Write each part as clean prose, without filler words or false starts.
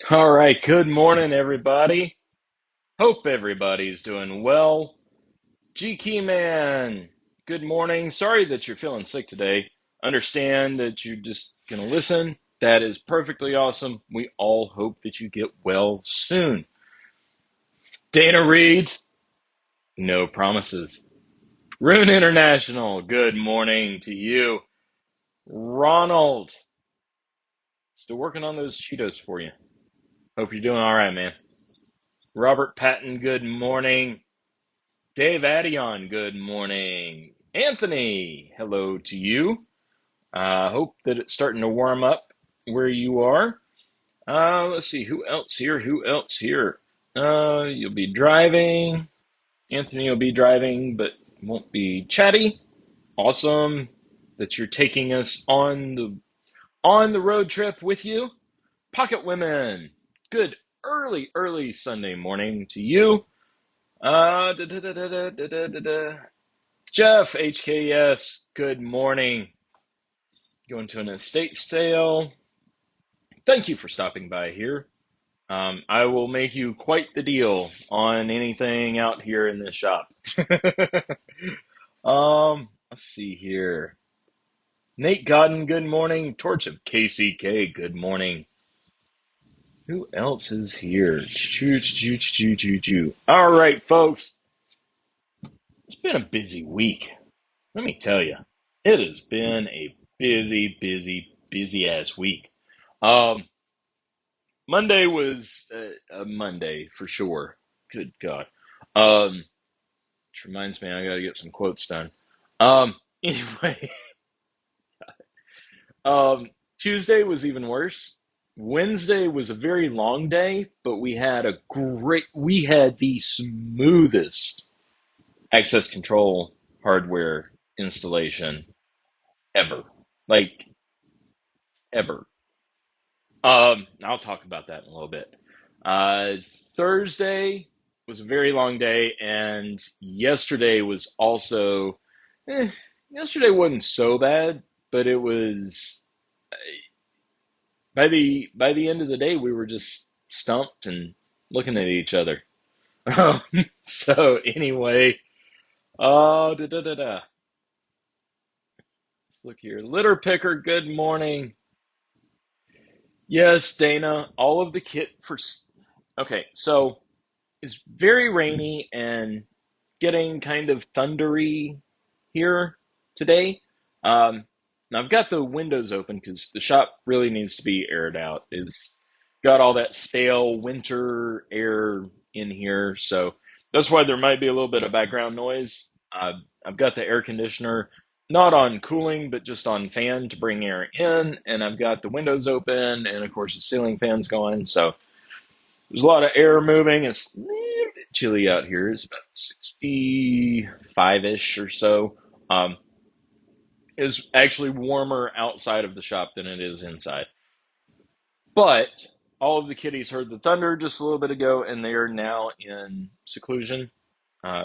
All right, good morning, everybody. Hope everybody's doing well. GK Man, good morning. Sorry that you're feeling sick today. Understand that you're just going to listen. That is perfectly awesome. We all hope that you get well soon. Dana Reed, no promises. Rune International, good morning to you. Ronald, still working on those Cheetos for you. Hope you're doing all right, man. Robert Patton, good morning. Dave Addion, good morning. Anthony, hello to you. Hope that it's starting to warm up where you are. Let's see, who else here? Who else here? You'll be driving. Anthony will be driving, but won't be chatty. Awesome that you're taking us on the road trip with you. Pocket Women, good early Sunday morning to you. Da, da, da, da, da, da, da, da. Jeff, HKS, good morning. Going to an estate sale. Thank you for stopping by here. I will make you quite the deal on anything out here in this shop. Let's see here. Nate Godden, good morning. Torch of KCK, good morning. Who else is here? Choo, choo, choo, choo, choo. All right, folks. It's been a busy week. Let me tell you, it has been a busy ass week. Um, Monday was a Monday for sure. Good God. Which reminds me, I got to get some quotes done. Anyway, um, Tuesday was even worse. Wednesday was a very long day, but we had the smoothest access control hardware installation ever. Like, ever. I'll talk about that in a little bit. Uh, Thursday was a very long day, and yesterday was also, eh, yesterday wasn't so bad, but it was by the end of the day we were just stumped and looking at each other. So anyway, da da da da. Let's look here. Litter picker, good morning. Yes, Dana. All of the kit for. Okay, so it's very rainy and getting kind of thundery here today. And I've got the windows open because the shop really needs to be aired out. It's got all that stale winter air in here, so that's why there might be a little bit of background noise. I've got the air conditioner not on cooling, but just on fan to bring air in, and I've got the windows open, and of course the ceiling fan's going, so there's a lot of air moving. It's a little bit chilly out here. It's about 65-ish or so. Um, it's actually warmer outside of the shop than it is inside. But all of the kitties heard the thunder just a little bit ago, and they are now in seclusion.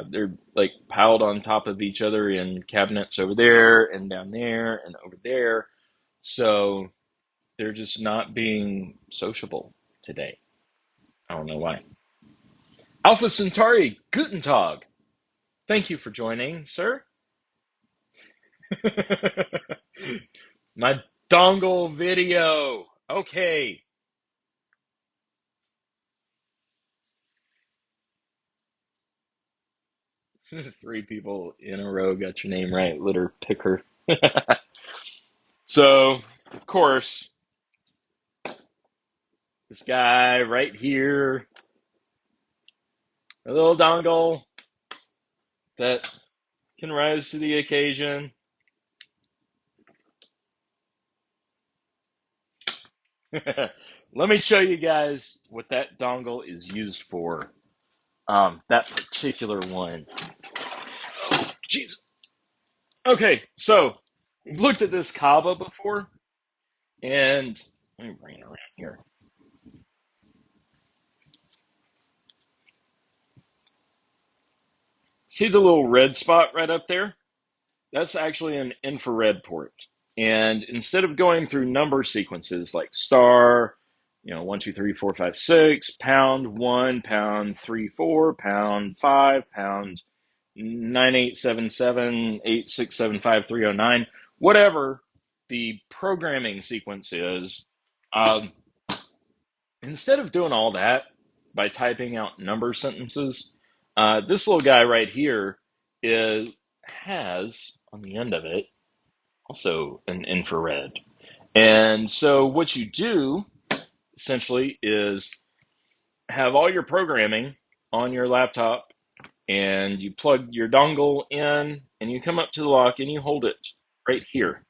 They're like piled on top of each other in cabinets over there and down there and over there. So they're just not being sociable today. I don't know why. Alpha Centauri, Guten Tag. Thank you for joining, sir. My dongle video. Okay. Three people in a row got your name right, litter picker. So, of course, this guy right here, a little dongle that can rise to the occasion. Let me show you guys what that dongle is used for. That particular one. Oh, jeez. Okay, so we've looked at this Kava before, and let me bring it around here. See the little red spot right up there? That's actually an infrared port. And instead of going through number sequences like star, 1, 2, 3, 4, 5, 6, pound 1, pound 3, 4, pound 5, pound 9877867530 whatever the programming sequence is. Um, Instead of doing all that by typing out number sentences, this little guy right here is has on the end of it also an infrared. And so what you do essentially is have all your programming on your laptop, and you plug your dongle in and you come up to the lock and you hold it right here,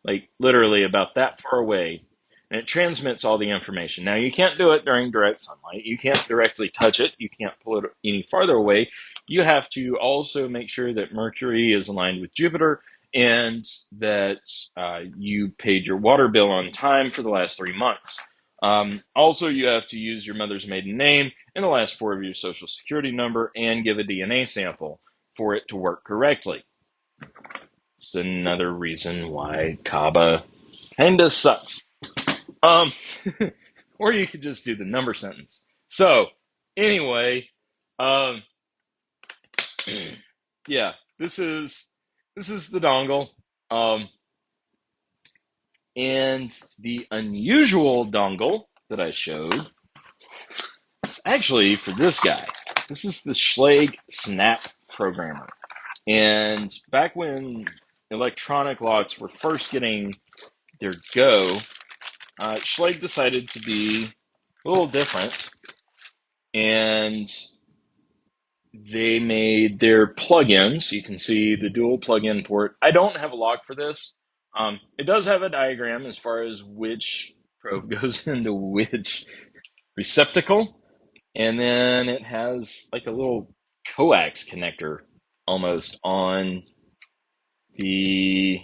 like literally about that far away, and it transmits all the information. Now, you can't do it during direct sunlight. You can't directly touch it. You can't pull it any farther away. You have to also make sure that Mercury is aligned with Jupiter, and that you paid your water bill on time for the last 3 months. Also, you have to use your mother's maiden name and the last four of your social security number and give a DNA sample for it to work correctly. It's another reason why Kaba kinda sucks. Um, or you could just do the number sentence. So, anyway, um, yeah, this is the dongle. Um, and the unusual dongle that I showed is actually for this guy. This is the Schlage Snap Programmer. And back when electronic locks were first getting their go, Schlage decided to be a little different, and they made their plugins. You can see the dual plug-in port. I don't have a lock for this. It does have a diagram as far as which probe goes into which receptacle, and then it has like a little coax connector almost on the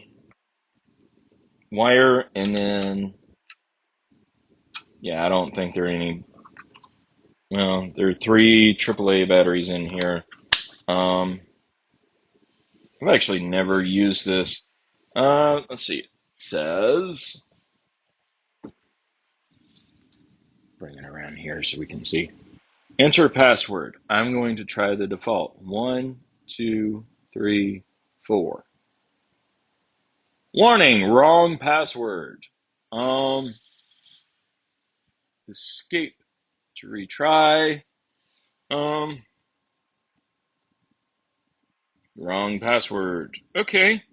wire, and then yeah, I don't think there are any. Well, there are 3 AAA batteries in here. I've actually never used this. Let's see. It says, bring it around here so we can see. Enter password. I'm going to try the default. 1, 2, 3, 4. Warning, wrong password. Escape to retry. Wrong password. Okay.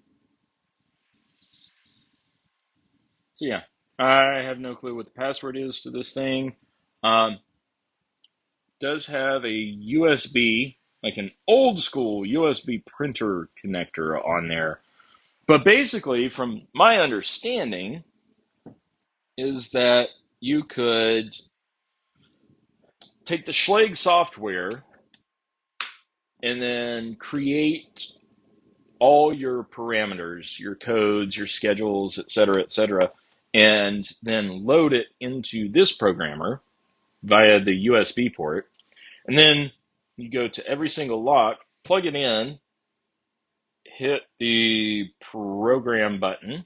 So yeah, I have no clue what the password is to this thing. Does have a USB, like an old school USB printer connector on there. But basically, from my understanding, is that you could take the Schlage software and then create all your parameters, your codes, your schedules, et cetera, and then load it into this programmer via the USB port. And then you go to every single lock, plug it in, hit the program button,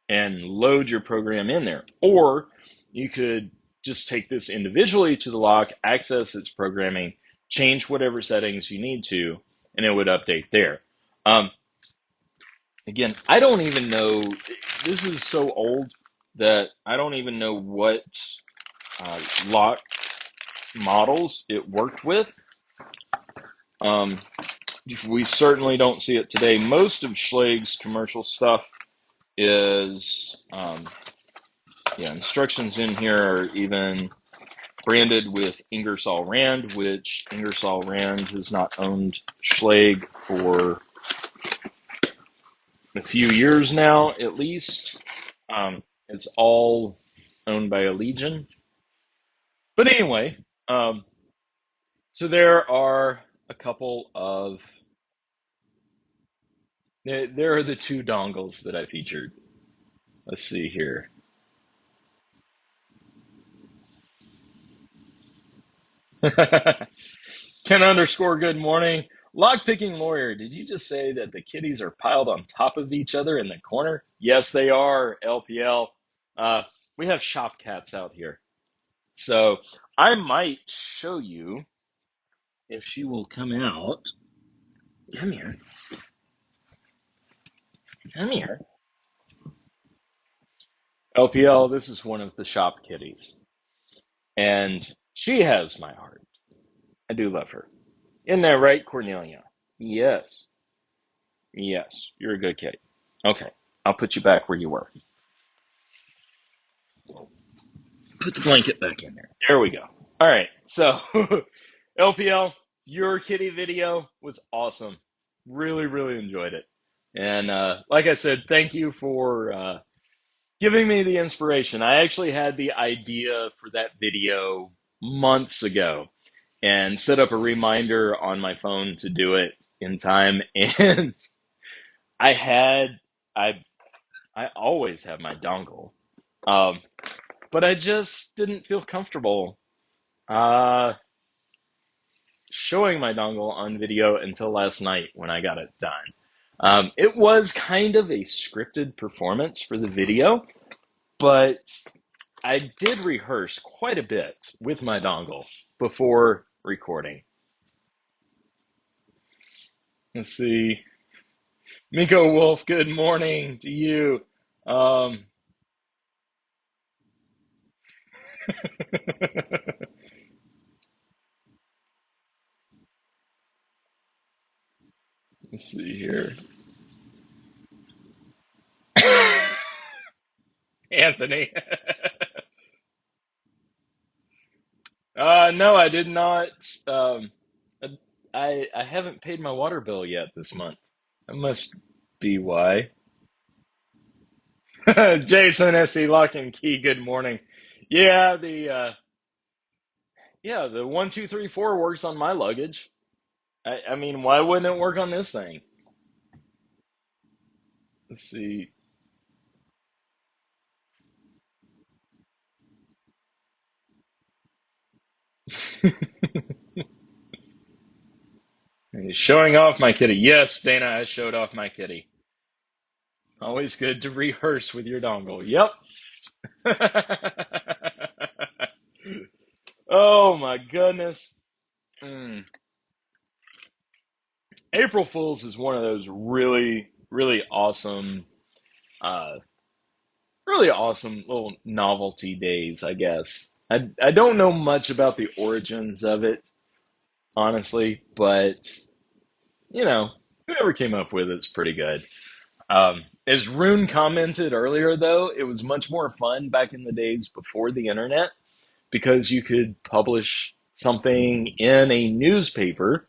and load your program in there. Or you could just take this individually to the lock, access its programming, change whatever settings you need to, and it would update there. Again, I don't even know. This is so old that I don't even know what lock models it worked with. We certainly don't see it today. Most of Schlage's commercial stuff is, instructions in here are even branded with Ingersoll Rand, which Ingersoll Rand has not owned Schlage for a few years now, at least. It's all owned by Allegion. But anyway, so there are a couple of, there are the 2 dongles that I featured. Let's see here. Ken underscore good morning. Lockpicking lawyer, did you just say that the kitties are piled on top of each other in the corner? Yes, they are, LPL. We have shop cats out here. So I might show you if she will come out. Come here. Come here. LPL, this is one of the shop kitties. And she has my heart. I do love her. Isn't that right, Cornelia? Yes. Yes. You're a good kitty. Okay. I'll put you back where you were. Put the blanket back in there. There we go. All right. So, LPL, your kitty video was awesome. Really, really enjoyed it. And like I said, thank you for giving me the inspiration. I actually had the idea for that video months ago and set up a reminder on my phone to do it in time. And I had, I, I always have my dongle. Um, but I just didn't feel comfortable uh, showing my dongle on video until last night when I got it done. It was kind of a scripted performance for the video, but I did rehearse quite a bit with my dongle before recording. Let's see. Miko Wolf, good morning to you. Um, let's see here. Anthony. No, I did not. Um, I haven't paid my water bill yet this month. That must be why. Jason SE Lock and Key, good morning. Yeah, the 1, 2, 3, 4 works on my luggage. I mean, why wouldn't it work on this thing? Let's see. Showing off my kitty. Yes, Dana, I showed off my kitty. Always good to rehearse with your dongle. Yep. Oh my goodness. Mm. April Fools is one of those really, uh, really awesome little novelty days, I guess. I don't know much about the origins of it, honestly, but whoever came up with it's pretty good. As Rune commented earlier, though, it was much more fun back in the days before the internet because you could publish something in a newspaper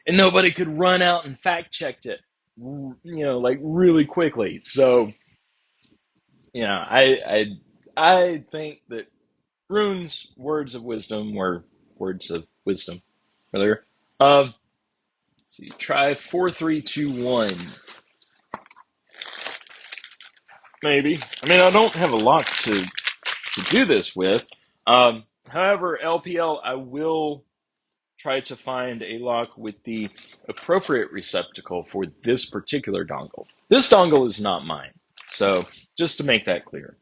and nobody could run out and fact check it, like really quickly. So, I think that Rune's words of wisdom were words of wisdom earlier. So you try 4, 3, 2, 1, maybe. I mean, I don't have a lot to do this with. However, LPL, I will try to find a lock with the appropriate receptacle for this particular dongle. This dongle is not mine. So just to make that clear.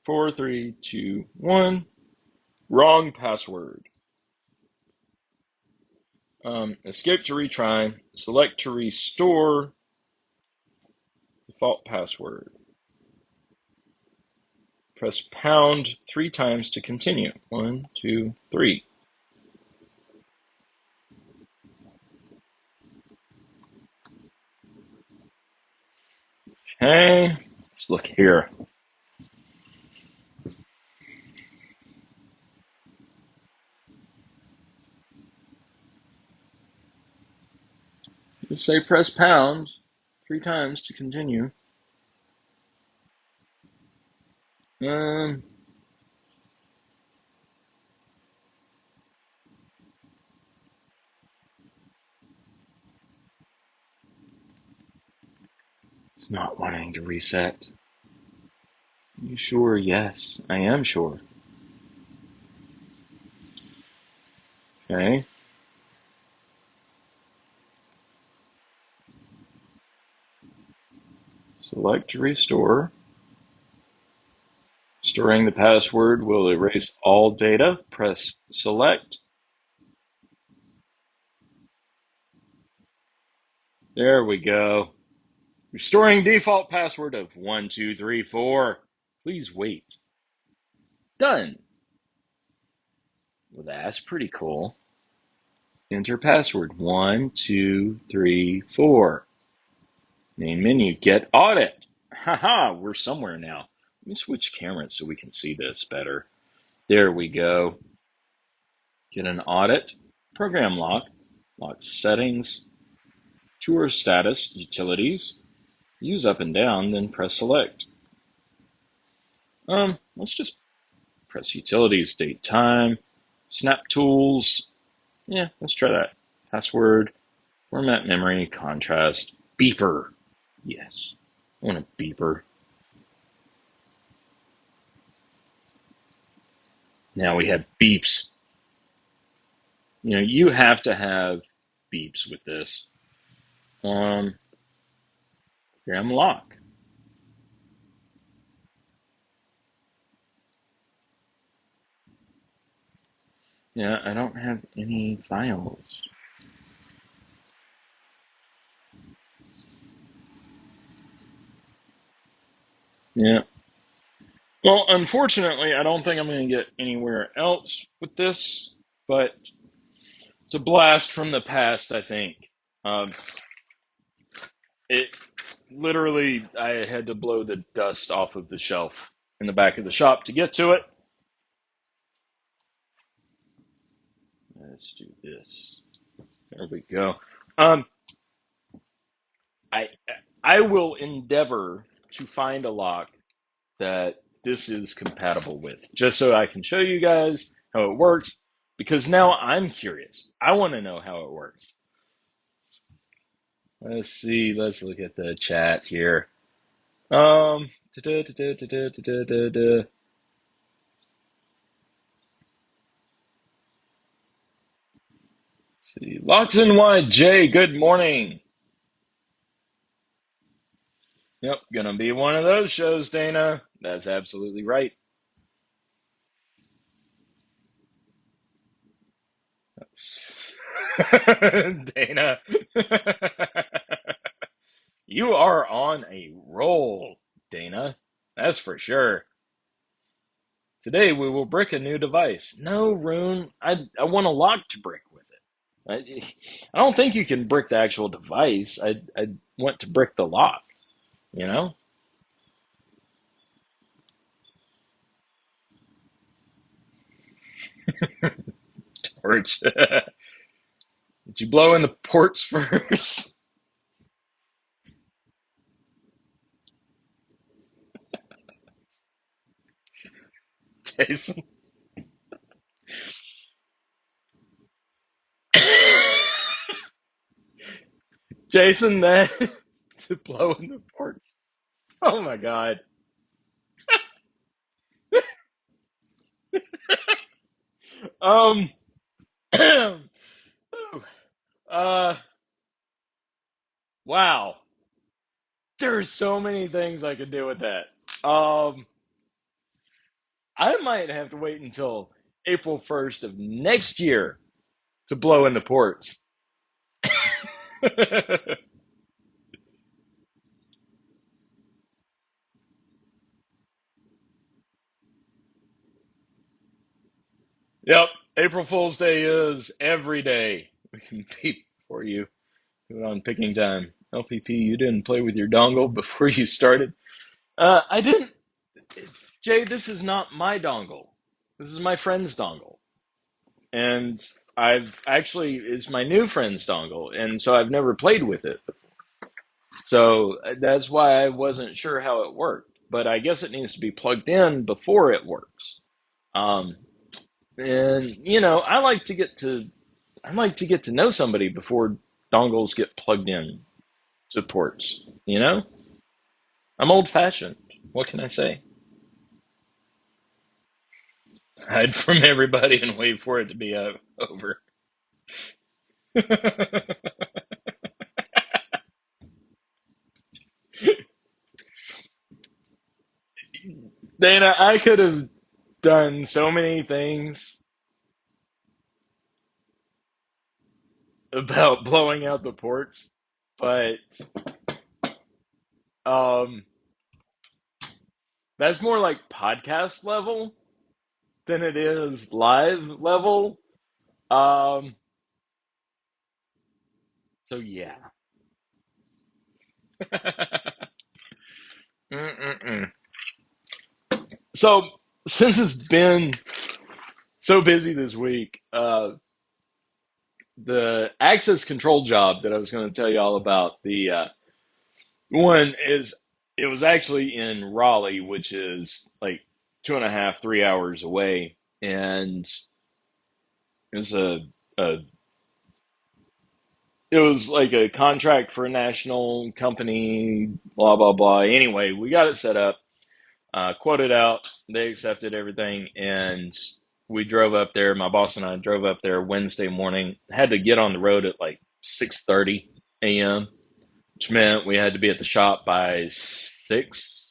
4, 3, 2, 1. Wrong password. Escape to retry. Select to restore. Default password. Press pound 3 times to continue. 1, 2, 3. Okay, let's look here. Just say press pound 3 times to continue. Um, it's not wanting to reset. Are you sure? Yes, I am sure. Okay. Select to restore. Storing the password will erase all data. Press select. There we go. Restoring default password of 1234. Please wait. Done. Well, that's pretty cool. Enter password 1234. Main menu, get audit. Haha, we're somewhere now. Let me switch cameras so we can see this better. There we go. Get an audit. Program lock. Lock settings. Tour status. Utilities. Use up and down, then press select. Let's just press utilities, date, time, snap tools. Yeah, let's try that. Password, format memory, contrast, beeper. Yes, I want a beeper. Now we have beeps. You know, you have to have beeps with this. Program lock. Yeah, I don't have any files. Yeah. Well, unfortunately, I don't think I'm going to get anywhere else with this, but it's a blast from the past, I think. Um, it literally, I had to blow the dust off of the shelf in the back of the shop to get to it. Let's do this. There we go. Um, I I will endeavor to find a lock that this is compatible with, just so I can show you guys how it works. Because now I'm curious. I want to know how it works. Let's see. Let's look at the chat here. Da, da, da, da, da, da, da, da. See, Locks and YJ, good morning. Yep, gonna be one of those shows, Dana. That's absolutely right. Dana, you are on a roll, Dana. That's for sure. Today we will brick a new device. No, Rune, I want a lock to brick with it. I don't think you can brick the actual device. I want to brick the lock, you know? Torch. Did you blow in the ports first? Jason? Jason, that to blow in the ports. Oh my God. Um, uh, wow. There's so many things I could do with that. Um, I might have to wait until April 1st of next year to blow in the ports. Yep, April Fool's Day is every day. We can beep for you. Do it on picking time. LPP, you didn't play with your dongle before you started. I didn't. Jay, this is not my dongle. This is my friend's dongle. And I've actually, it's my new friend's dongle. And so I've never played with it. So that's why I wasn't sure how it worked. But I guess it needs to be plugged in before it works. Um, and you know, I like to get to know somebody before dongles get plugged in to ports. You know, I'm old fashioned. What can I say? Hide from everybody and wait for it to be over. Dana, I could have done so many things about blowing out the ports, but um, that's more like podcast level than it is live level. Um, so yeah. Mm-mm-mm. So since it's been so busy this week, the access control job that I was going to tell you all about, the one is it was actually in Raleigh, which is like 2.5, 3 hours away, and it's a it was like a contract for a national company, blah blah blah. Anyway, we got it set up, quoted out, they accepted everything, and we drove up there. My boss and I drove up there Wednesday morning. Had to get on the road at like 6:30 a.m., which meant we had to be at the shop by 6.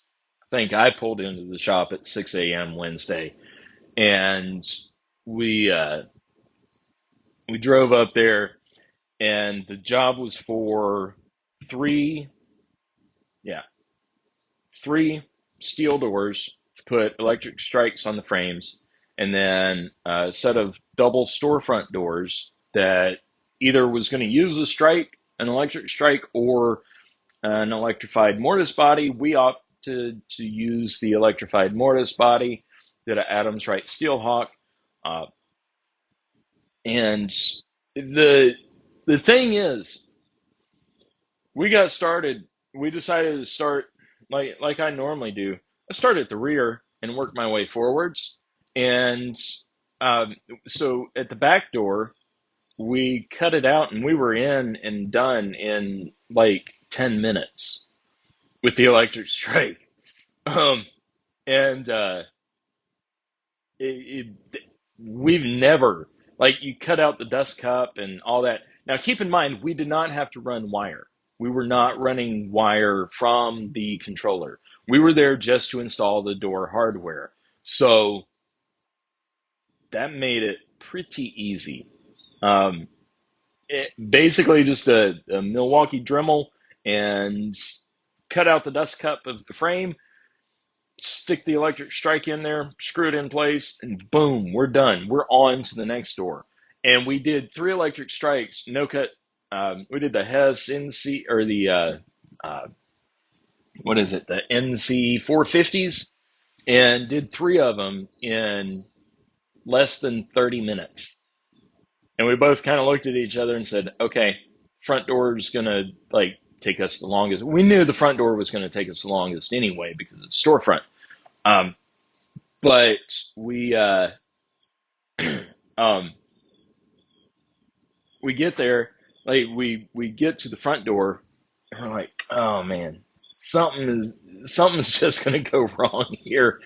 I think I pulled into the shop at 6 a.m. Wednesday, and we we drove up there, and the job was for three, yeah, three steel doors to put electric strikes on the frames, and then a set of double storefront doors that either was going to use a strike, an electric strike, or an electrified mortise body. We opted to use the electrified mortise body, did an Adams Wright Steelhawk, uh, and the the thing is, we got started. We decided to start like I normally do. I start at the rear and work my way forwards, and um, so at the back door we cut it out, and we were in and done in like 10 minutes with the electric strike. Um, and it, we've never, like, you cut out the dust cup and all that. Now, keep in mind, we did not have to run wire. We were not running wire from the controller. We were there just to install the door hardware. So that made it pretty easy. Um, basically, just a Milwaukee Dremel and cut out the dust cup of the frame, stick the electric strike in there, screw it in place, and boom, we're done. We're on to the next door. And we did 3 electric strikes, no cut. We did the Hess NC, or the what is it, the NC 450s, and did 3 of them in less than 30 minutes. And we both kind of looked at each other and said, "Okay, front door is gonna like take us the longest." We knew the front door was going to take us the longest anyway because it's storefront. Um, but um, we get there, like we get to the front door, and we're like, oh man, something's just gonna go wrong here.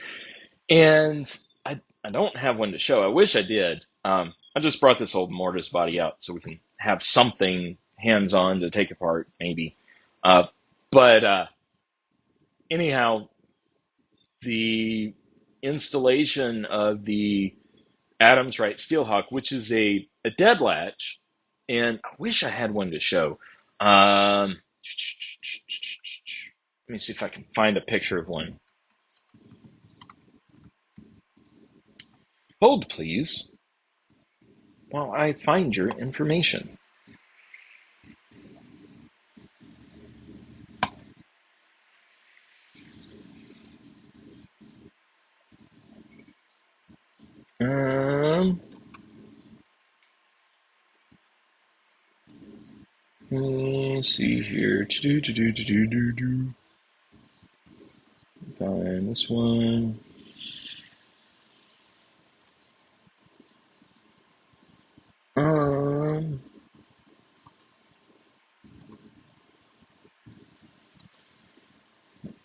And I don't have one to show. I wish I did. I just brought this old mortise body out so we can have something hands on to take apart, maybe. Uh, but anyhow, the installation of the Adams Wright Steelhawk, which is a dead latch, and I wish I had one to show. Let me see if I can find a picture of one. Hold, please, while I find your information. Um, Let me see here. Find this one. Um,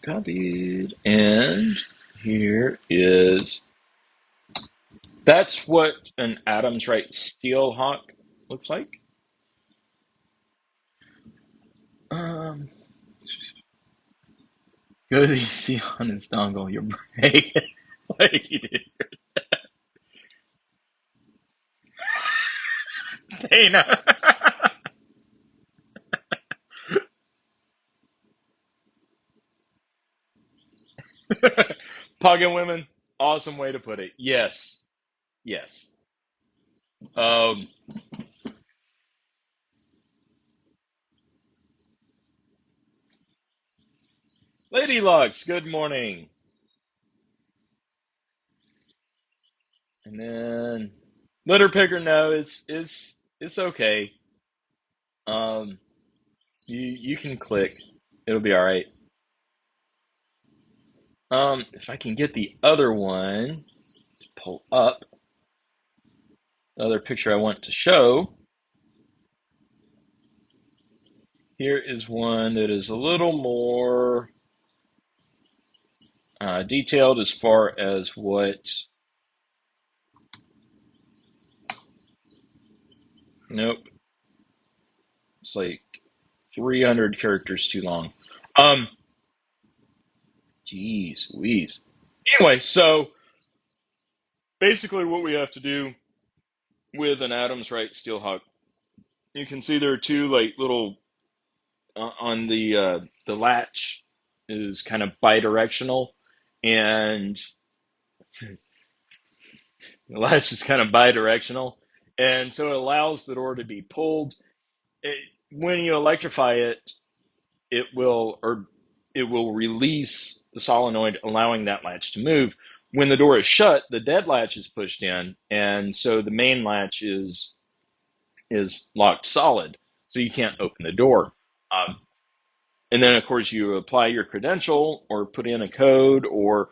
Copied, and here is. That's what an Adams Wright Steelhawk looks like. Um, Goes easy on his dongle. Your brain. Like you did. Dana. Pugging women. Awesome way to put it. Yes. Yes. Um, Lady Lux, good morning. And then litter picker, no, it's okay. Um, you can click. It'll be all right. If I can get the other one to pull up, the other picture I want to show, here is one that is a little more detailed as far as what. Nope, it's like 300 characters too long. Um, Jeez Louise. Anyway, so basically what we have to do with an Adams Wright Steelhawk, you can see there are two like little on the latch is kind of bidirectional, and the latch is kind of bidirectional, and so it allows the door to be pulled. It, when you electrify it, it will or it will release the solenoid, allowing that latch to move. When the door is shut, the dead latch is pushed in, and so the main latch is locked solid, so you can't open the door. Um, and then, of course, you apply your credential or put in a code or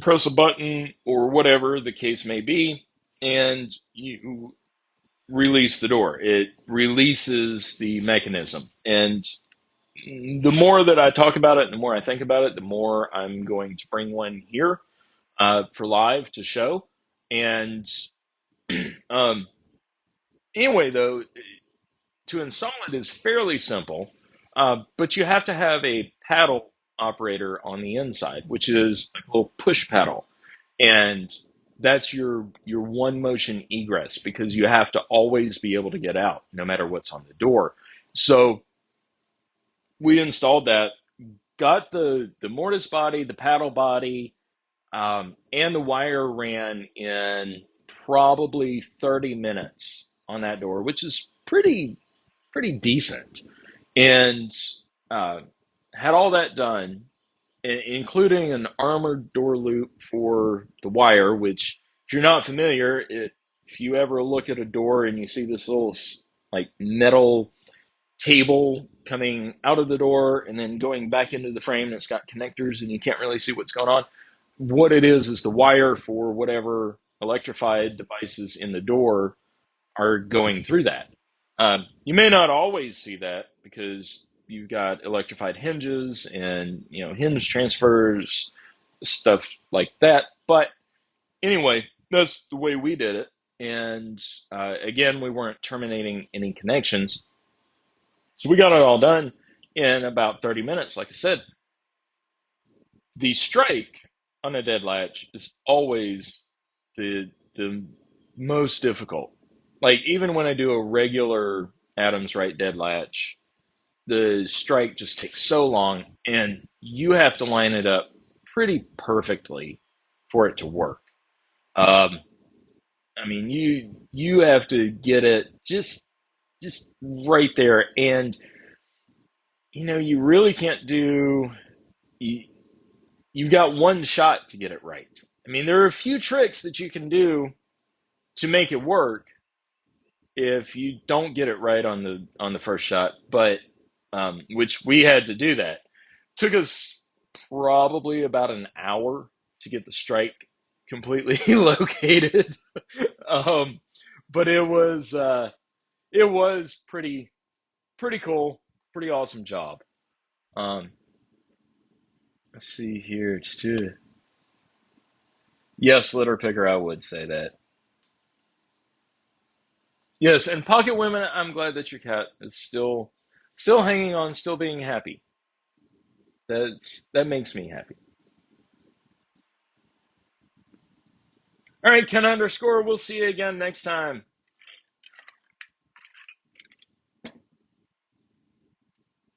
press a button or whatever the case may be, and you release the door. It releases the mechanism. And the more that I talk about it, the more I think about it, the more I'm going to bring one here for live to show. And um, anyway, though, to install it is fairly simple, but you have to have a paddle operator on the inside, which is like a little push paddle, and that's your one motion egress because you have to always be able to get out no matter what's on the door. So we installed that, got the mortise body, the paddle body, and the wire ran in probably 30 minutes on that door, which is pretty decent. And uh, had all that done, including an armored door loop for the wire, which, if you're not familiar, if you ever look at a door and you see this little like metal cable coming out of the door and then going back into the frame, and it's got connectors and you can't really see what's going on. What it is the wire for whatever electrified devices in the door are going through that. You may not always see that because you've got electrified hinges and hinge transfers, stuff like that. But anyway, that's the way we did it. And again, we weren't terminating any connections, so we got it all done in about 30 minutes. Like I said, the strike on a dead latch is always the most difficult. Like even when I do a regular Adams Wright dead latch, the strike just takes so long, and you have to line it up pretty perfectly for it to work. Um, I mean, you have to get it just right there, and you really can't do. You, you've got one shot to get it right. I mean, there are a few tricks that you can do to make it work if you don't get it right on the first shot, but which we had to do that. Took us probably about an hour to get the strike completely located. um, but it was pretty cool, pretty awesome job. Um, let's see here. Yes, litter picker, I would say that. Yes, and pocket women, I'm glad that your cat is still hanging on, still being happy. That makes me happy. All right, Ken underscore. We'll see you again next time.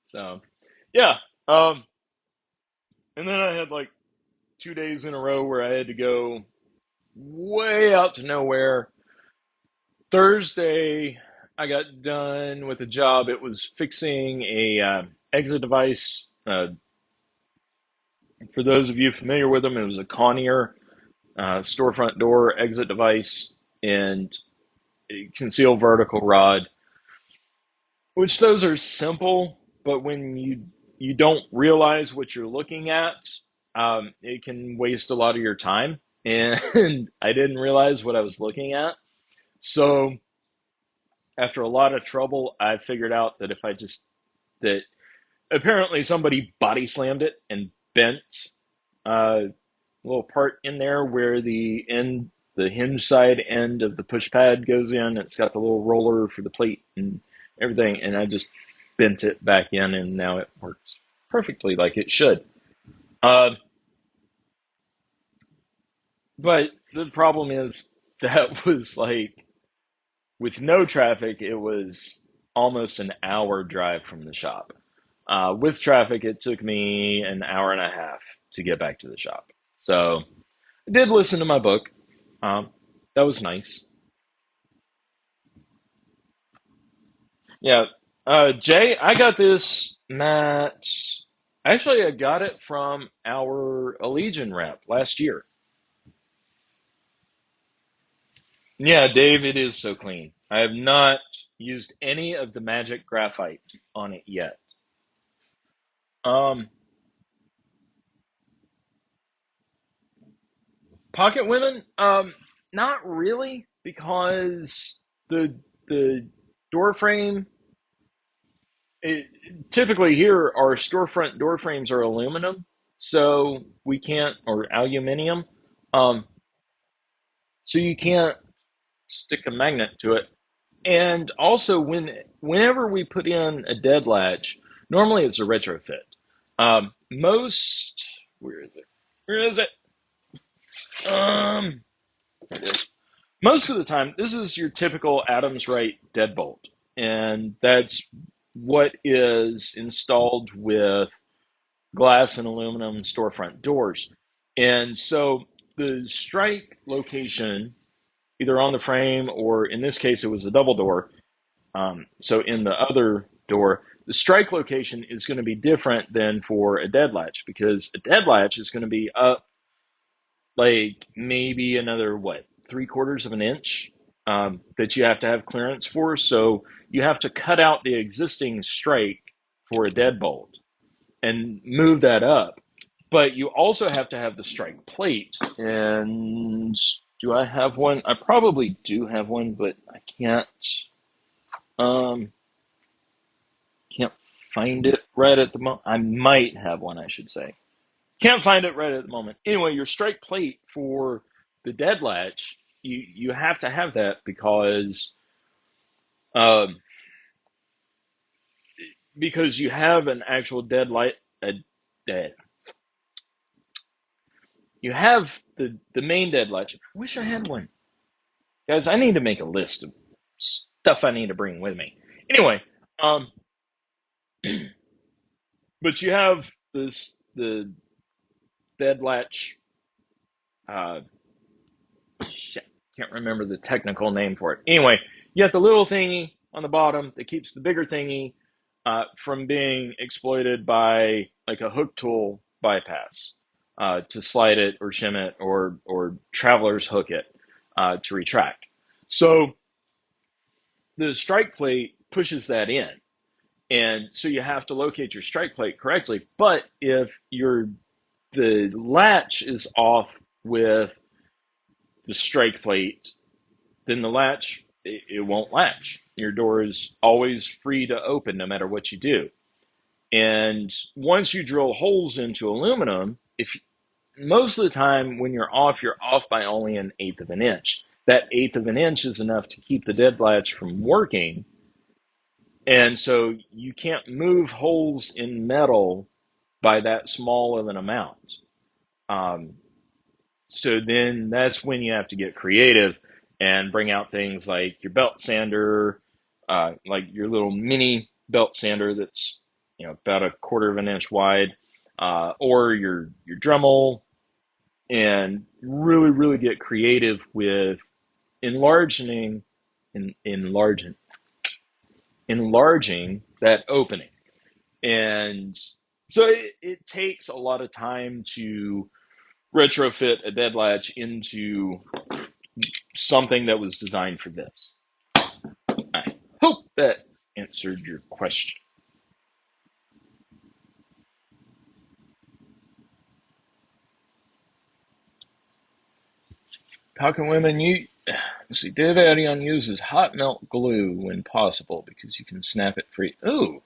So, yeah. Um, and then I had like 2 days in a row where I had to go way out to nowhere. Thursday, I got done with a job. It was fixing a exit device. For those of you familiar with them, it was a Conair storefront door exit device and a concealed vertical rod, which those are simple, but when you don't realize what you're looking at, it can waste a lot of your time. And I didn't realize what I was looking at. So after a lot of trouble, I figured out that if I just that apparently somebody body slammed it and bent a little part in there where the hinge side end of the push pad goes in. It's got the little roller for the plate and everything, and I just bent it back in, and now it works perfectly like it should. Uh, but the problem is that was like with no traffic, it was almost an hour drive from the shop. With traffic, it took me an hour and a half to get back to the shop. So I did listen to my book. Um, that was nice. Yeah. Jay, I got this mat. Actually, I got it from our Allegiant rep last year. Yeah, Dave, it is so clean. I have not used any of the magic graphite on it yet. Um, Pocket women, not really, because the door frame. It, typically here, our storefront door frames are aluminum, so we can't, or aluminium, um, so you can't stick a magnet to it. And also, whenever we put in a dead latch, normally it's a retrofit. Most, where is it? Where is it? There it is. Most of the time, this is your typical Adams Wright deadbolt, and that's what is installed with glass and aluminum storefront doors. And so the strike location, either on the frame or in this case, it was a double door. So in the other door, the strike location is going to be different than for a dead latch because a dead latch is going to be up like maybe another, what, 3/4 of an inch that you have to have clearance for. So you have to cut out the existing strike for a deadbolt and move that up. But you also have to have the strike plate. And do I have one? I probably do have one, but I um can't find it right at the moment. I might have one, I should say. Can't find it right at the moment. Anyway, your strike plate for the dead latch, you have to have that um, because you have an actual dead light a dead. You have the main dead latch. I wish I had one. Guys, I need to make a list of stuff I need to bring with me. Anyway, um, but you have the dead latch. Uh, shit, can't remember the technical name for it. Anyway, you have the little thingy on the bottom that keeps the bigger thingy from being exploited by like a hook tool bypass to slide it or shim it or travelers hook it to retract. So the strike plate pushes that in. And so you have to locate your strike plate correctly. But if the latch is off with the strike plate, then the latch it won't latch. Your door is always free to open no matter what you do. And once you drill holes into aluminum, if most of the time when you're off by only an eighth of an inch. That eighth of an inch is enough to keep the dead latch from working. And so you can't move holes in metal by that small of an amount. Um, so then that's when you have to get creative and bring out things like your belt sander, like your little mini belt sander that's about a quarter of an inch wide, or your Dremel, and really really get creative with enlarging enlarging enlarging that opening. And so it takes a lot of time to retrofit a dead latch into something that was designed for this. I hope that answered your question. How can women use? Let's see. Dave Addion uses hot melt glue when possible because you can snap it free. Ooh,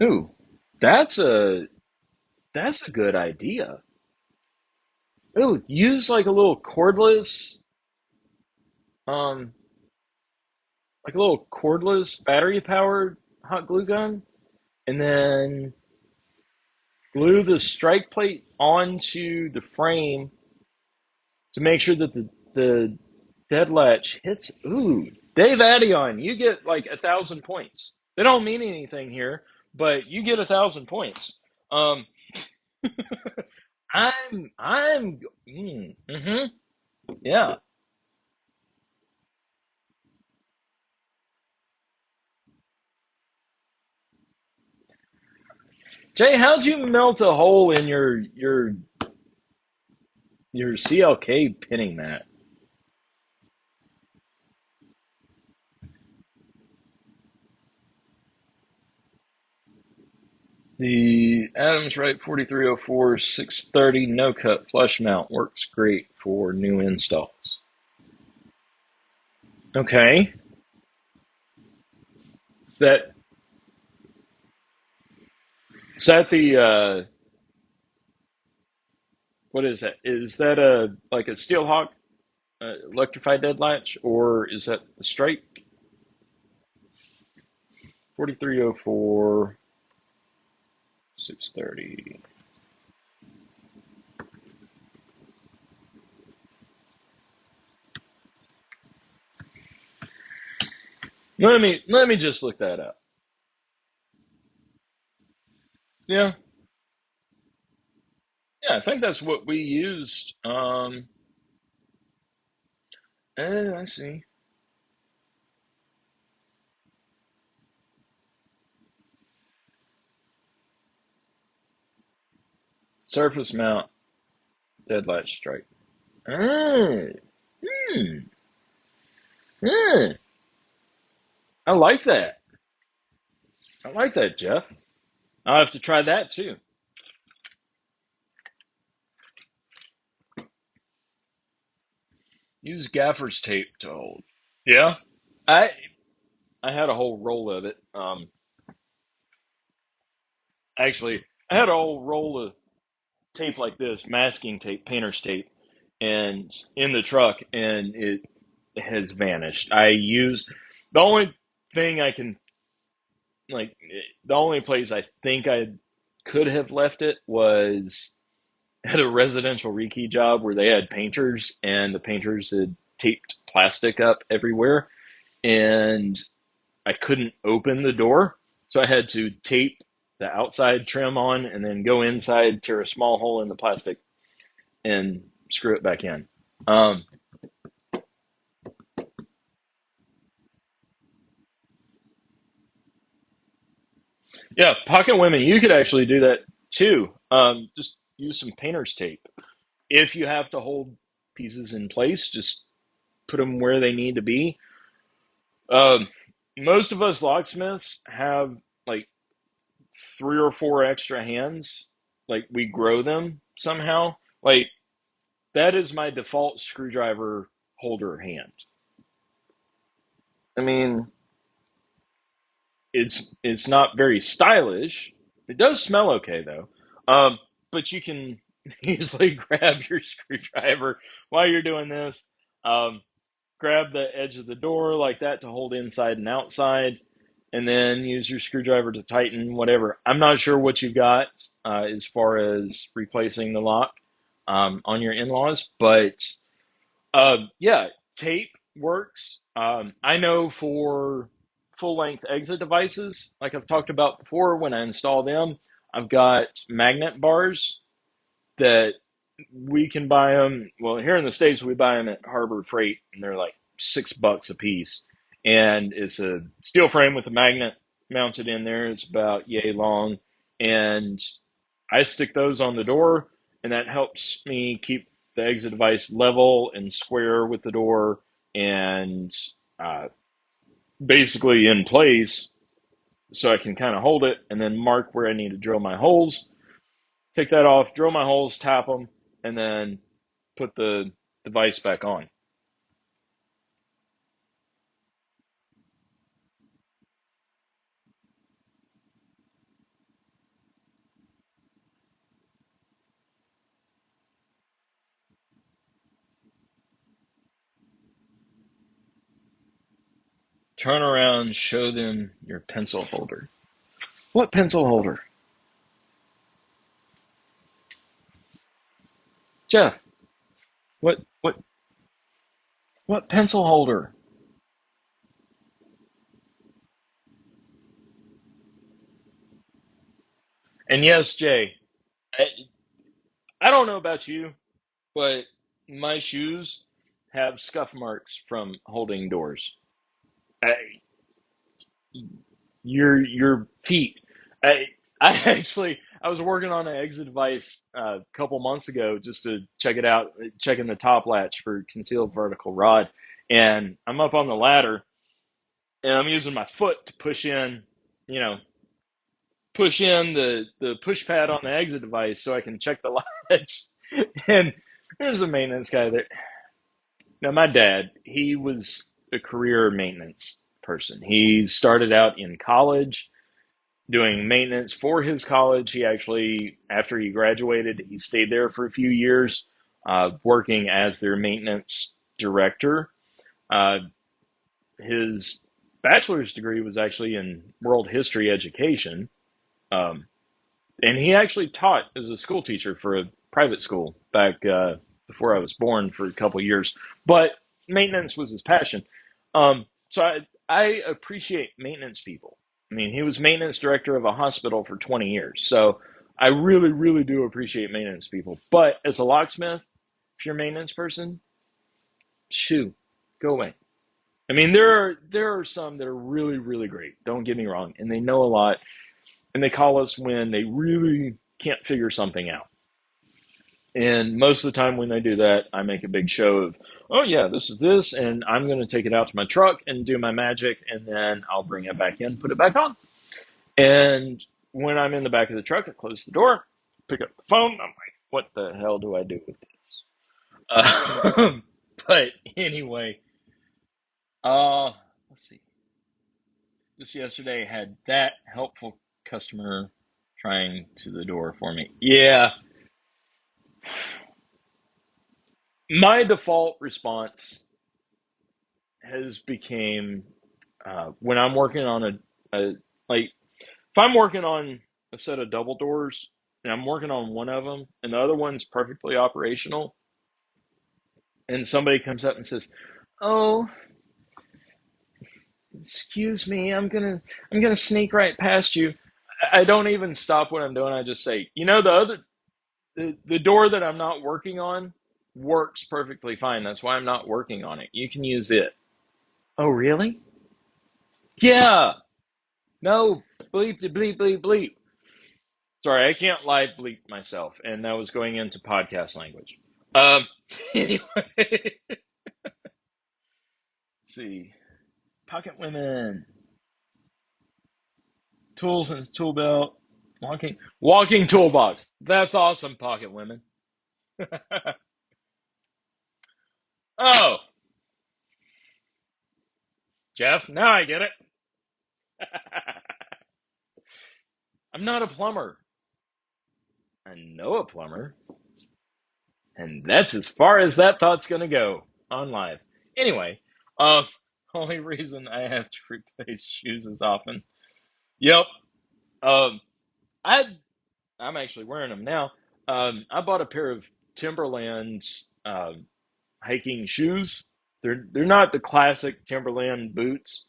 ooh, that's a that's a good idea. Ooh, use like a little cordless, um, like a little cordless battery powered hot glue gun, and then glue the strike plate onto the frame to make sure that the dead latch hits. Ooh, Dave Addion, you get like 1,000 points. They don't mean anything here, but you get 1,000 points. Um, I'm, yeah. Jay, how'd you melt a hole in your CLK pinning mat? The Adams Wright 4304 630 no cut flush mount works great for new installs. Okay. Is that the what is that? Is that a like a Steelhawk electrified dead latch, or is that the Strike 4304 630? Let me just look that up. Yeah, yeah, I think that's what we used. I see. Surface mount dead latch Strike. Ah, hmm, hmm. I like that. I like that, Jeff. I'll have to try that too. Use gaffer's tape to hold. Yeah, I I had a whole roll of it. Actually, I had a whole roll of tape like this, masking tape, painter's tape, and in the truck, and it has vanished. I used the only thing I can like the only place I think I could have left it was at a residential rekey job where they had painters, and the painters had taped plastic up everywhere, and I couldn't open the door, so I had to tape the outside trim on and then go inside, tear a small hole in the plastic, and screw it back in. Um, yeah, pocket women, you could actually do that too. Just use some painter's tape. If you have to hold pieces in place, just put them where they need to be. Um, Most of us locksmiths have like 3 or 4 extra hands. Like we grow them somehow. Like that is my default screwdriver holder hand. I mean, it's not very stylish. It does smell okay though. But you can easily grab your screwdriver while you're doing this. Um, Grab the edge of the door like that to hold inside and outside, and then use your screwdriver to tighten whatever. I'm not sure what you got as far as replacing the lock on your in-laws, but yeah, tape works. I know for full-length exit devices, like I've talked about before, when I install them, I've got magnet bars that we can buy them. Well, here in the States, we buy them at Harbor Freight, and they're like $6 a piece. And it's a steel frame with a magnet mounted in there. It's about yay long. And I stick those on the door, and that helps me keep the exit device level and square with the door and uh, basically in place so I can kind of hold it and then mark where I need to drill my holes. Take that off, drill my holes, tap them, and then put the device back on. Turn around, show them your pencil holder. What pencil holder? Jeff, what pencil holder? And yes, Jay, I, I don't know about you, but my shoes have scuff marks from holding doors. I, your feet. I I actually I was working on an exit device a couple months ago just to check it out, checking the top latch for concealed vertical rod, and I'm up on the ladder and I'm using my foot to you know, push in the push pad on the exit device so I can check the latch. And there's a maintenance guy that now my dad, he was a career maintenance person. He started out in college doing maintenance for his college. He actually, after he graduated, he stayed there for a few years, working as their maintenance director. Uh, his bachelor's degree was actually in world history education. Um, and he actually taught as a school teacher for a private school back before I was born for a couple of years. But maintenance was his passion. So I appreciate maintenance people. I mean, he was maintenance director of a hospital for 20 years. So I really, really do appreciate maintenance people. But as a locksmith, if you're a maintenance person, shoo, go away. I mean, there are some that are really, really great. Don't get me wrong, and they know a lot, and they call us when they really can't figure something out. And most of the time when they do that, I make a big show of, oh yeah, this is this, and I'm going to take it out to my truck and do my magic, and then I'll bring it back in, put it back on. And when I'm in the back of the truck, I close the door, pick up the phone. I'm like, what the hell do I do with this? But anyway, let's see. Just yesterday had that helpful customer trying to the door for me. Yeah, my default response has became when I'm working on a like if I'm working on a set of double doors and I'm working on one of them and the other one's perfectly operational, and somebody comes up and says, "Oh, excuse me, I'm gonna sneak right past you." I don't even stop what I'm doing. I just say, the door that I'm not working on works perfectly fine. That's why I'm not working on it. You can use it. Oh, really? Yeah. No. Bleep, bleep, bleep, bleep. Sorry, I can't live bleep myself, and that was going into podcast language. Um, anyway, let's see. Pocket women, tools and tool belt, walking toolbox. That's awesome, pocket women. Oh, Jeff, now I get it. I'm not a plumber. I know a plumber, and that's as far as that thought's gonna go on live. Anyway, uh, only reason I have to replace shoes as often. Yep. Um, I I'm actually wearing them now. I bought a pair of Timberland's hiking shoes. They're not the classic Timberland boots.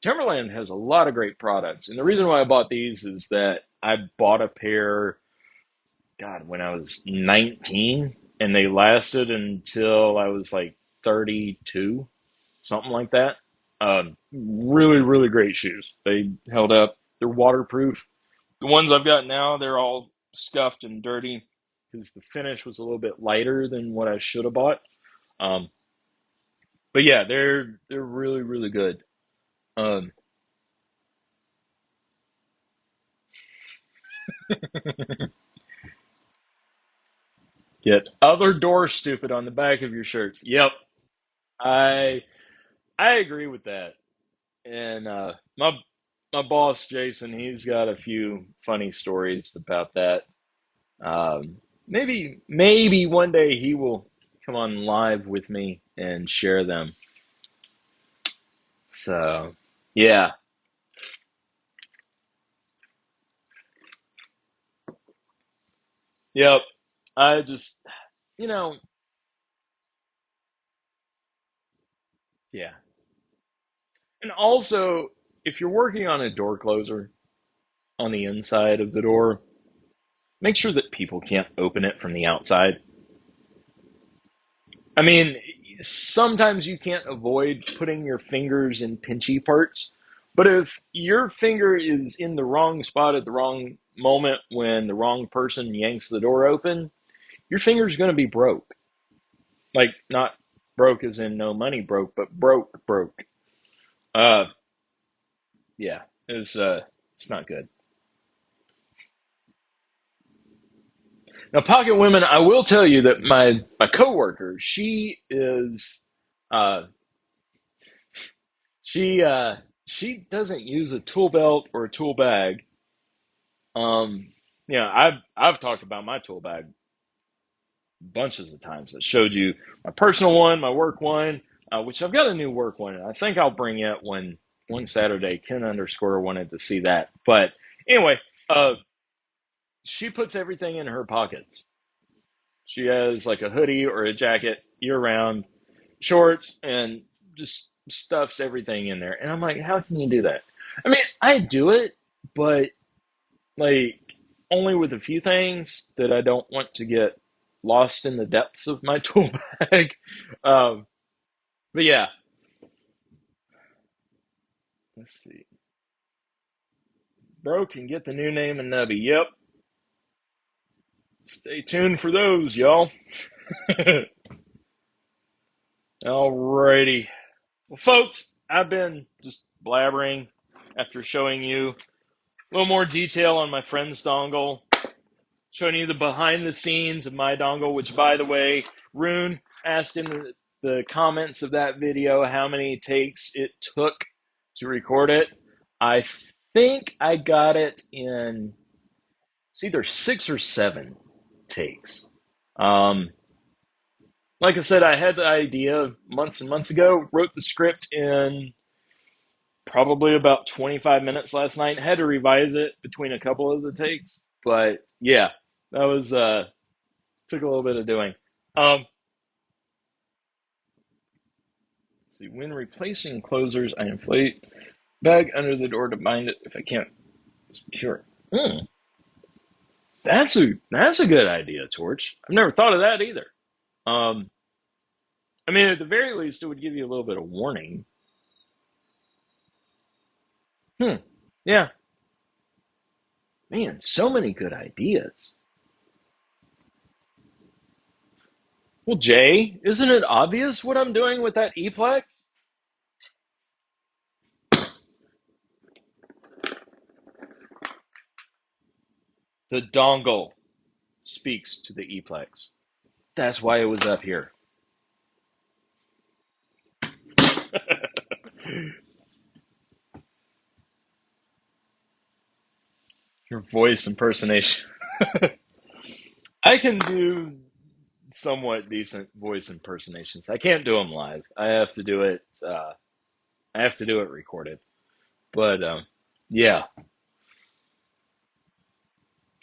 Timberland has a lot of great products, and the reason why I bought these is that I bought a pair, God, when I was 19, and they lasted until I was like 32, something like that. Really, really great shoes. They held up. They're waterproof. The ones I've got now, they're all scuffed and dirty because the finish was a little bit lighter than what I should have bought. Um, but yeah, they're really, really good. Um, Get other door stupid on the back of your shirts. Yep, I I agree with that. And my boss Jason, he's got a few funny stories about that. Maybe one day he will come on live with me and share them. So yeah, yep. I just you know yeah. And also, if you're working on a door closer on the inside of the door, make sure that people can't open it from the outside. I mean, sometimes you can't avoid putting your fingers in pinchy parts, but if your finger is in the wrong spot at the wrong moment when the wrong person yanks the door open, your finger's going to be broke. Like, not broke as in no money broke, but broke, broke. Uh, yeah, it's not good. Now, pocket women, I will tell you that my coworker, uh, she she doesn't use a tool belt or a tool bag. Yeah, I've talked about my tool bag bunches of times. I showed you my personal one, my work one, which I've got a new work one, and I think I'll bring it when one Saturday. Ken underscore wanted to see that, but anyway, uh, she puts everything in her pockets. She has like a hoodie or a jacket year round, shorts, and just stuffs everything in there. And I'm like, how can you do that? I mean, I do it, but like only with a few things that I don't want to get lost in the depths of my tool bag. Um, but yeah, let's see. Bro can get the new name and Nubby. Yep. Stay tuned for those, y'all. Alrighty. Well, folks, I've been just blabbering after showing you a little more detail on my friend's dongle, showing you the behind the scenes of my dongle, which, by the way, Rune asked in the comments of that video how many takes it took to record it. I think I got it in, it's either 6 or 7 takes. Um, like I said, I had the idea months and months ago, wrote the script in probably about 25 minutes last night. Had to revise it between a couple of the takes, but yeah, that was took a little bit of doing. Um, let's see, when replacing closers, I inflate bag under the door to bind it if I can't secure it. That's a good idea, Torch. I've never thought of that either. Um, I mean, at the very least, it would give you a little bit of warning. Hmm. Yeah. Man, so many good ideas. Well, Jay, isn't it obvious what I'm doing with that Eplex? The dongle speaks to the Eplex. That's why it was up here. Your voice impersonation. I can do somewhat decent voice impersonations. I can't do them live. I have to do it. I have to do it recorded. But yeah,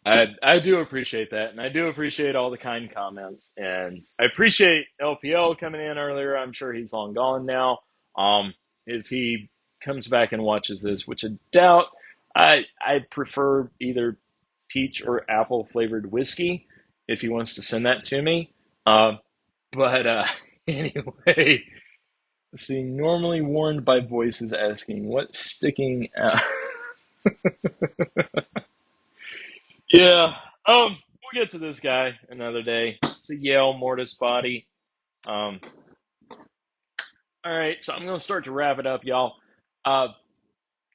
I do appreciate that, and I do appreciate all the kind comments, and I appreciate LPL coming in earlier. I'm sure he's long gone now. If he comes back and watches this, which I doubt, I prefer either peach or apple flavored whiskey if he wants to send that to me. Um, but anyway, let's see. Normally warned by voices asking what's sticking out. Yeah. We'll get to this guy another day. It's a Yale mortis body. Um, all right, so I'm gonna start to wrap it up, y'all. Uh,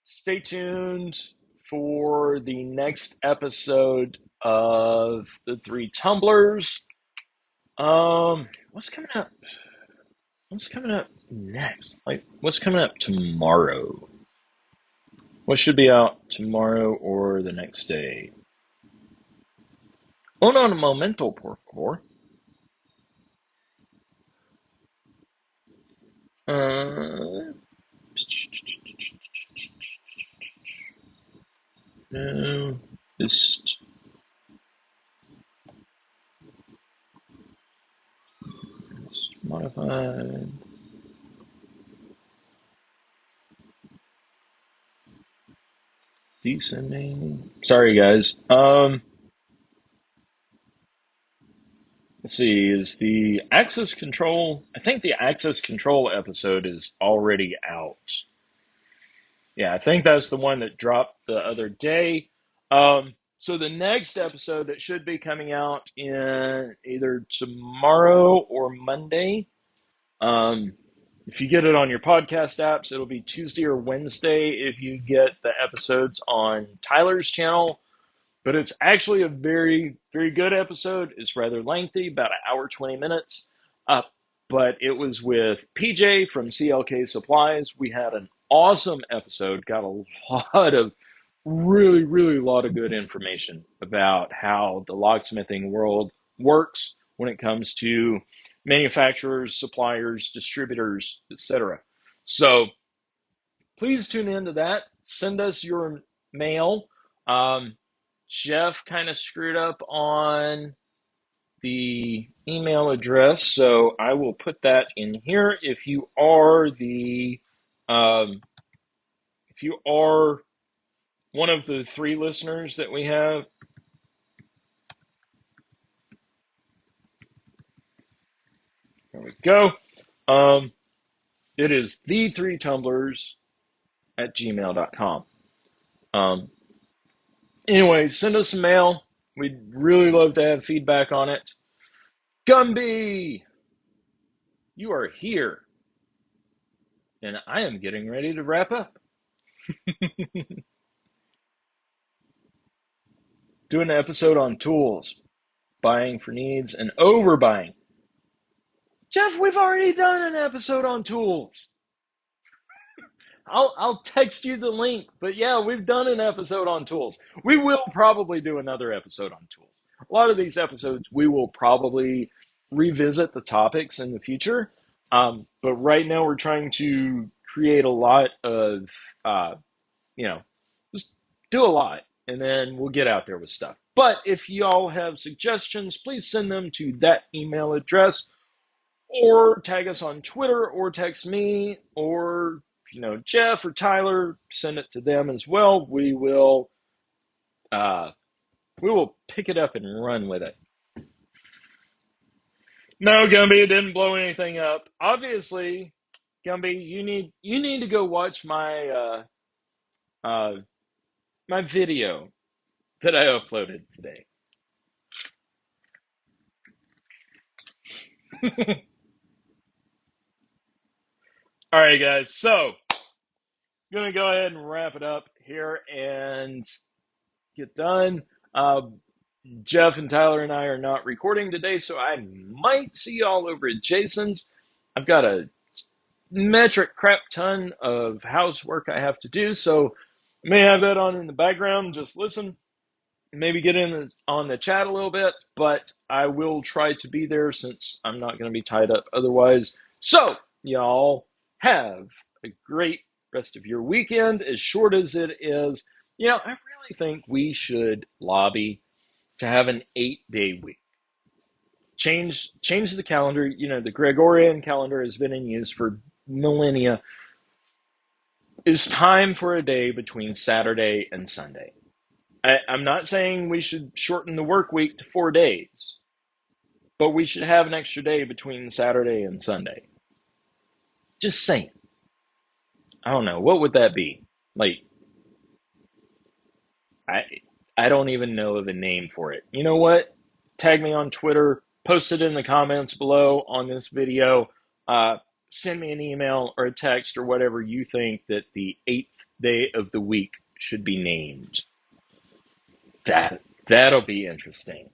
Stay tuned for the next episode of the Three Tumblers. What's coming up? What's coming up next? Like, what's coming up tomorrow? What should be out tomorrow or the next day? Uno momento, por favor. Uh, no, just modified. Descending. Sorry, guys. Let's see. Is the access control? I think the access control episode is already out. Yeah, I think that's the one that dropped the other day. So the next episode that should be coming out in either tomorrow or Monday. Um, if you get it on your podcast apps, it'll be Tuesday or Wednesday. If you get the episodes on Tyler's channel, but it's actually a very, very good episode. It's rather lengthy, about an hour, 20 minutes. Uh, but it was with PJ from CLK Supplies. We had an awesome episode, got a lot of really, really a lot of good information about how the locksmithing world works when it comes to manufacturers, suppliers, distributors, etc. So please tune into that. Send us your mail. Um, Jeff kind of screwed up on the email address, so I will put that in here. Um, if you are one of the three listeners that we have, there we go. Um, it is the three tumblers at gmail.com. Um, anyway, send us some mail. We'd really love to have feedback on it. Gumby, you are here, and I am getting ready to wrap up. Do an episode on tools, buying for needs, and overbuying. Jeff, we've already done an episode on tools. I'll text you the link, but yeah, we've done an episode on tools. We will probably do another episode on tools. A lot of these episodes, we will probably revisit the topics in the future. But right now, we're trying to create a lot of, uh, you know, just do a lot, and then we'll get out there with stuff. But if y'all have suggestions, please send them to that email address, or tag us on Twitter, or text me, or Jeff or Tyler. Send it to them as well. Uh, we will pick it up and run with it. No, Gumby, it didn't blow anything up. Obviously, Gumby, you need to go watch uh, my video that I uploaded today. All right, guys. So, gonna go ahead and wrap it up here and get done. Jeff and Tyler and I are not recording today, so I might see y'all over at Jason's. I've got a metric crap ton of housework I have to do, so I may have that on in the background. Just listen, maybe get in on the chat a little bit, but I will try to be there since I'm not going to be tied up otherwise. So, y'all have a great rest of your weekend, as short as it is. I really think we should lobby to have an 8-day week. Change the calendar. The Gregorian calendar has been in use for millennia. It's time for a day between Saturday and Sunday. I'm not saying we should shorten the work week to 4 days, but we should have an extra day between Saturday and Sunday. Just saying. I don't know. What would that be? Like, I I don't even know of a name for it. You know what? Tag me on Twitter, post it in the comments below on this video, uh, send me an email or a text or whatever you think that the 8th day of the week should be named. That'll be interesting.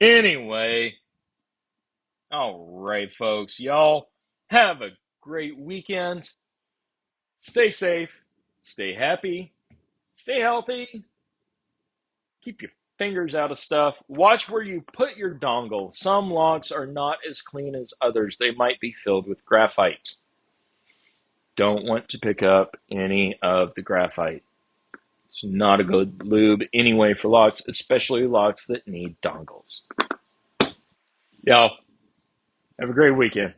Anyway, all right, folks, y'all have a great weekend. Stay safe, stay happy, stay healthy. Keep your fingers out of stuff. Watch where you put your dongle. Some locks are not as clean as others. They might be filled with graphite. Don't want to pick up any of the graphite. It's not a good lube anyway for locks, especially locks that need dongles. Y'all, have a great weekend.